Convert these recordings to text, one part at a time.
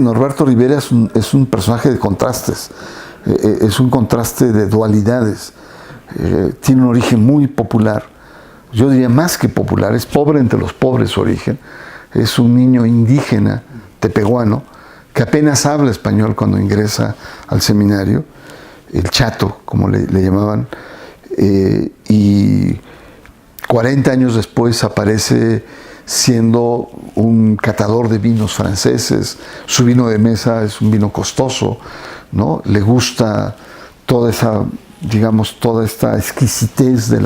Norberto Rivera es un personaje de contrastes, es un contraste de dualidades, tiene un origen muy popular, yo diría más que popular, es pobre entre los pobres su origen, es un niño indígena tepehuano que apenas habla español cuando ingresa al seminario, el chato, como le llamaban, y 40 años después aparece siendo un catador de vinos franceses. Su vino de mesa es un vino costoso, ¿no? Le gusta toda esa, digamos, toda esta exquisitez de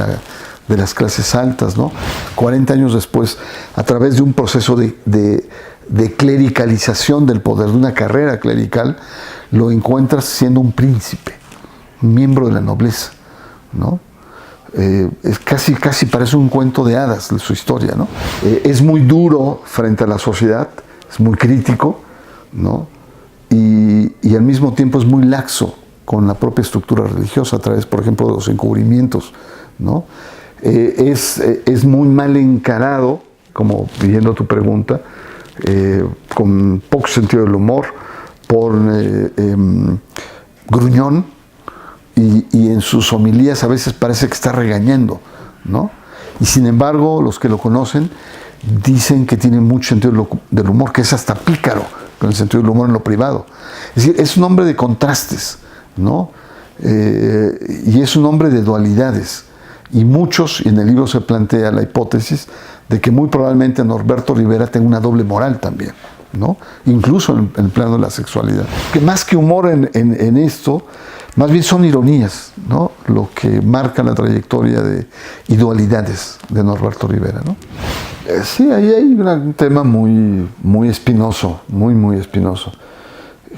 las clases altas, ¿no? 40 años después, a través de un proceso de clericalización del poder, de una carrera clerical, lo encuentras siendo un príncipe, un miembro de la nobleza, ¿no? Es casi parece un cuento de hadas de su historia, ¿no? Es muy duro frente a la sociedad, es muy crítico, ¿no? Y al mismo tiempo es muy laxo con la propia estructura religiosa a través, por ejemplo, de los encubrimientos, ¿no? Es muy mal encarado, como pidiendo tu pregunta, con poco sentido del humor, por gruñón. Y en sus homilías a veces parece que está regañando, ¿no? Y sin embargo, los que lo conocen dicen que tiene mucho sentido del humor, que es hasta pícaro con el sentido del humor en lo privado. Es decir, es un hombre de contrastes, ¿no? Y es un hombre de dualidades. Y muchos, y en el libro se plantea la hipótesis de que muy probablemente Norberto Rivera tenga una doble moral también, ¿no? Incluso en el plano de la sexualidad. Que más que humor en esto, más bien son ironías, ¿no? Lo que marca la trayectoria y dualidades de Norberto Rivera, ¿no? Sí, ahí hay un tema muy espinoso, muy espinoso,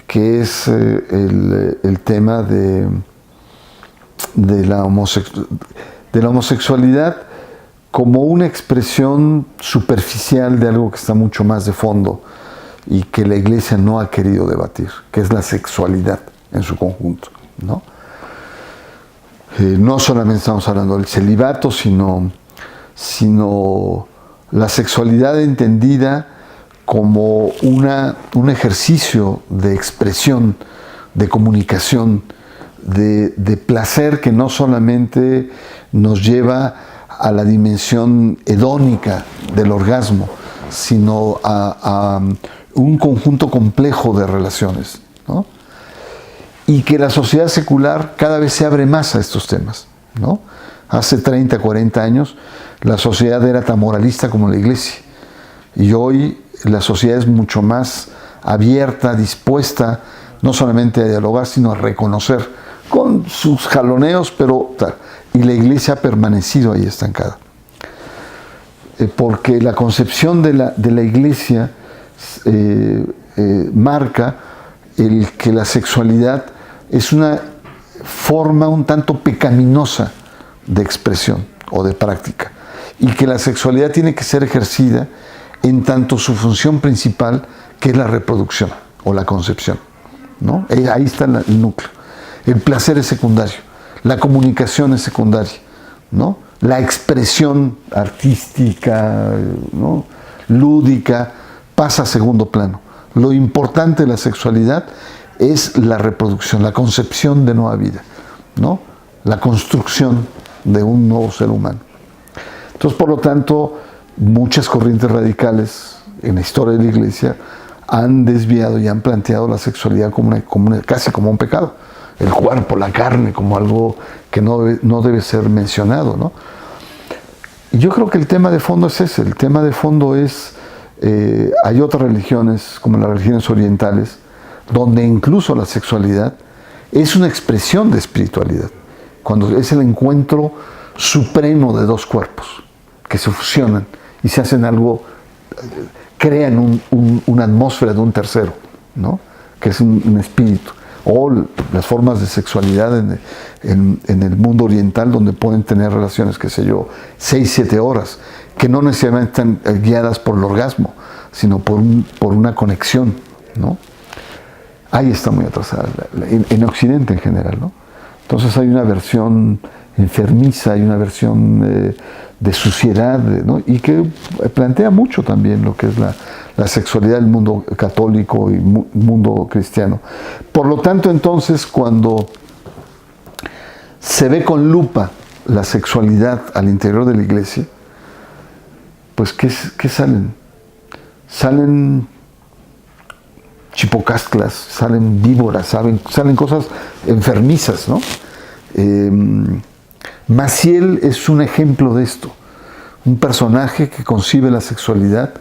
que es el tema de la homosexualidad como una expresión superficial de algo que está mucho más de fondo y que la Iglesia no ha querido debatir, que es la sexualidad en su conjunto, ¿no? No solamente estamos hablando del celibato, sino la sexualidad entendida como un ejercicio de expresión, de comunicación, de placer que no solamente nos lleva a la dimensión hedónica del orgasmo, sino a un conjunto complejo de relaciones, ¿no? Y que la sociedad secular cada vez se abre más a estos temas, ¿no? Hace 30, 40 años la sociedad era tan moralista como la Iglesia, y hoy la sociedad es mucho más abierta, dispuesta no solamente a dialogar, sino a reconocer, con sus jaloneos, pero tal. Y la Iglesia ha permanecido ahí estancada. Porque la concepción de la Iglesia marca el que la sexualidad es una forma un tanto pecaminosa de expresión o de práctica, y que la sexualidad tiene que ser ejercida en tanto su función principal, que es la reproducción o la concepción, ¿no? Ahí está el núcleo. El placer es secundario, la comunicación es secundaria, ¿no? La expresión artística, ¿no?, lúdica, pasa a segundo plano. Lo importante de la sexualidad es la reproducción, la concepción de nueva vida, ¿no? La construcción de un nuevo ser humano. Entonces, por lo tanto, muchas corrientes radicales en la historia de la Iglesia han desviado y han planteado la sexualidad casi como un pecado. El cuerpo, la carne, como algo que no debe ser mencionado, ¿no? Y yo creo que el tema de fondo es ese. El tema de fondo es, hay otras religiones, como las religiones orientales, donde incluso la sexualidad es una expresión de espiritualidad, cuando es el encuentro supremo de dos cuerpos que se fusionan y se hacen algo, crean una atmósfera de un tercero, ¿no?, que es un espíritu. O las formas de sexualidad en el mundo oriental, donde pueden tener relaciones, qué sé yo, 6, 7 horas, que no necesariamente están guiadas por el orgasmo, sino por una conexión, ¿no? Ahí está muy atrasada, en Occidente en general, ¿no? Entonces hay una versión enfermiza, hay una versión de suciedad, ¿no?, y que plantea mucho también lo que es la la sexualidad del mundo católico y mundo cristiano. Por lo tanto, entonces, cuando se ve con lupa la sexualidad al interior de la iglesia, pues ¿qué salen? Salen chipocastlas, salen víboras, salen cosas enfermizas, ¿no? Maciel es un ejemplo de esto, un personaje que concibe la sexualidad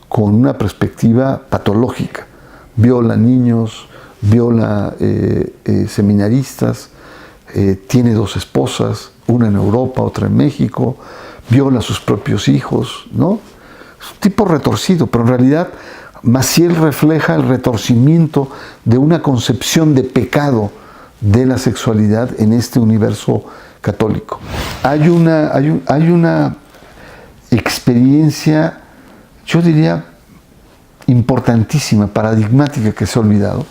con una perspectiva patológica. Viola niños, viola seminaristas, tiene 2 esposas, una en Europa, otra en México, viola a sus propios hijos, ¿no? Es un tipo retorcido, pero en realidad Maciel refleja el retorcimiento de una concepción de pecado de la sexualidad en este universo católico. Hay una experiencia, yo diría, importantísima, paradigmática, que se ha olvidado,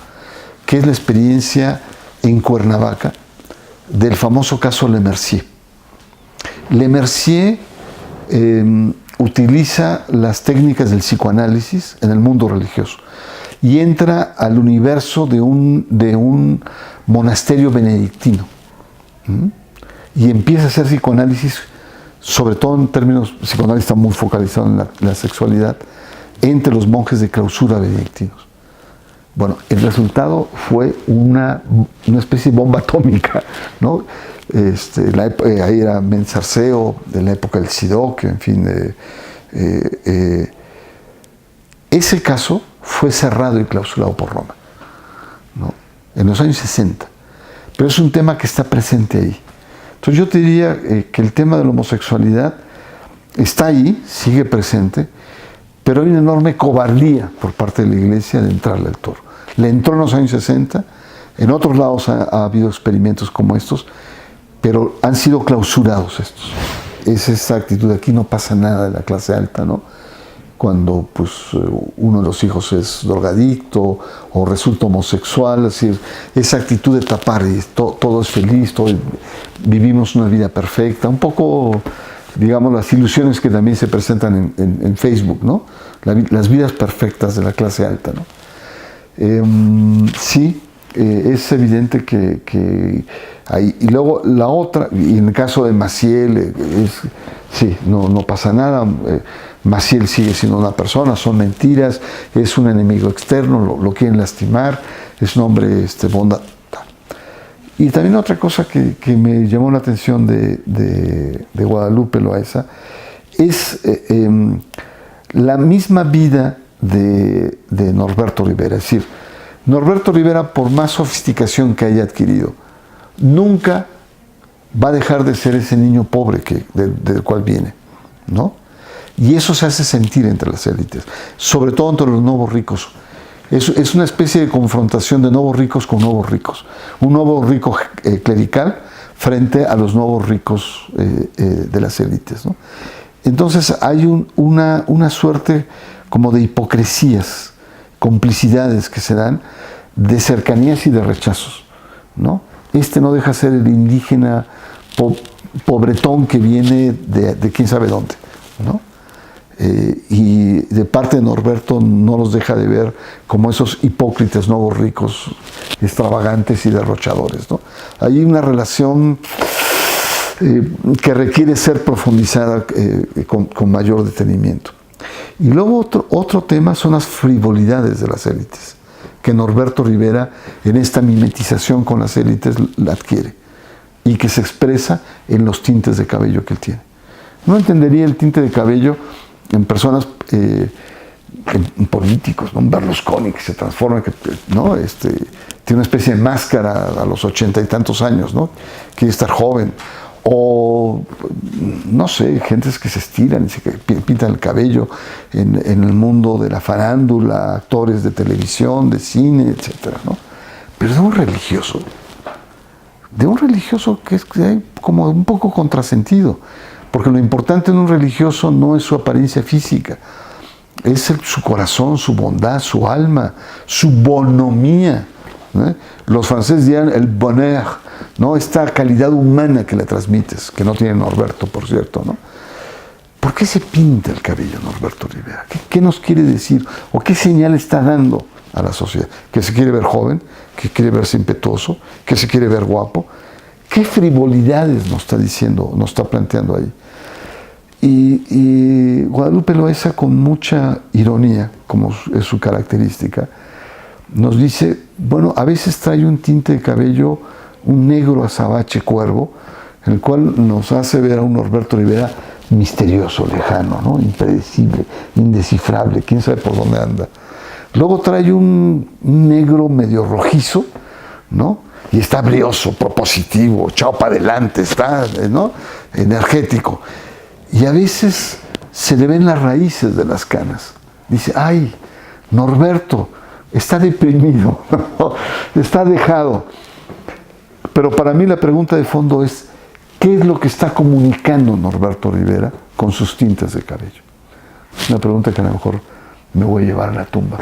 que es la experiencia en Cuernavaca del famoso caso Lemercier. Lemercier utiliza las técnicas del psicoanálisis en el mundo religioso y entra al universo de un monasterio benedictino y empieza a hacer psicoanálisis, sobre todo en términos psicoanálisis, está muy focalizado en la sexualidad, entre los monjes de clausura benedictinos. Bueno, el resultado fue una especie de bomba atómica, ¿no? Ahí era Menzarceo, de la época del Sidoc, en fin. Ese caso fue cerrado y clausurado por Roma, ¿no? En los años 60. Pero es un tema que está presente ahí. Entonces yo te diría que el tema de la homosexualidad está ahí, sigue presente, pero hay una enorme cobardía por parte de la Iglesia de entrarle al toro. Le entró en los años 60, en otros lados ha habido experimentos como estos, pero han sido clausurados estos. Es esa actitud, aquí no pasa nada de la clase alta, ¿no? Cuando pues uno de los hijos es drogadicto o resulta homosexual, es decir, esa actitud de tapar y todo es feliz, vivimos una vida perfecta, un poco, digamos, las ilusiones que también se presentan en Facebook, ¿no? Las vidas perfectas de la clase alta, ¿no? Sí, es evidente que hay. Y luego la otra, y en el caso de Maciel, sí, no pasa nada. Maciel sigue siendo una persona, son mentiras, es un enemigo externo, lo quieren lastimar, es un hombre bondad. Y también otra cosa que me llamó la atención de Guadalupe Loaesa es la misma vida de Norberto Rivera. Es decir, Norberto Rivera, por más sofisticación que haya adquirido, nunca va a dejar de ser ese niño pobre del cual viene, ¿no? Y eso se hace sentir entre las élites, sobre todo entre los nuevos ricos. Es una especie de confrontación de nuevos ricos con nuevos ricos. Un nuevo rico clerical frente a los nuevos ricos de las élites, ¿no? Entonces hay una suerte como de hipocresías, complicidades que se dan, de cercanías y de rechazos, ¿no? No deja ser el indígena pobretón que viene de quién sabe dónde, ¿no? Y de parte de Norberto no los deja de ver como esos hipócritas nuevos ricos, extravagantes y derrochadores, ¿no? Hay una relación que requiere ser profundizada con mayor detenimiento. Y luego otro tema son las frivolidades de las élites, que Norberto Rivera en esta mimetización con las élites la adquiere y que se expresa en los tintes de cabello que él tiene. No entendería el tinte de cabello en personas, en políticos, ¿no? Un Berlusconi que se transforma, ¿no? Tiene una especie de máscara a los 80 y tantos años, ¿no? Quiere estar joven. O, no sé, gentes que se estiran y se pintan el cabello en el mundo de la farándula, actores de televisión, de cine, etcétera, ¿no? Pero de un religioso que es como un poco contrasentido, porque lo importante en un religioso no es su apariencia física, es su corazón, su bondad, su alma, su bonomía, ¿no? Los franceses dirán el bonheur, ¿no? Esta calidad humana que le transmites, que no tiene Norberto, por cierto, ¿no? ¿Por qué se pinta el cabello Norberto Rivera? ¿Qué nos quiere decir? ¿O qué señal está dando a la sociedad? ¿Que se quiere ver joven? ¿Que quiere verse impetuoso? ¿Que se quiere ver guapo? ¿Qué frivolidades nos está diciendo, nos está planteando ahí? Y Guadalupe Loaesa, con mucha ironía, como es su característica, nos dice, bueno, a veces trae un tinte de cabello, un negro azabache cuervo, en el cual nos hace ver a un Norberto Rivera misterioso, lejano, ¿no? Impredecible, indescifrable, quién sabe por dónde anda. Luego trae un negro medio rojizo, ¿no? Y está brioso, propositivo, echado para adelante, está, ¿no? Energético. Y a veces se le ven las raíces de las canas. Dice, ay, Norberto está deprimido, está dejado. Pero para mí la pregunta de fondo es, ¿qué es lo que está comunicando Norberto Rivera con sus tintes de cabello? Es una pregunta que a lo mejor me voy a llevar a la tumba.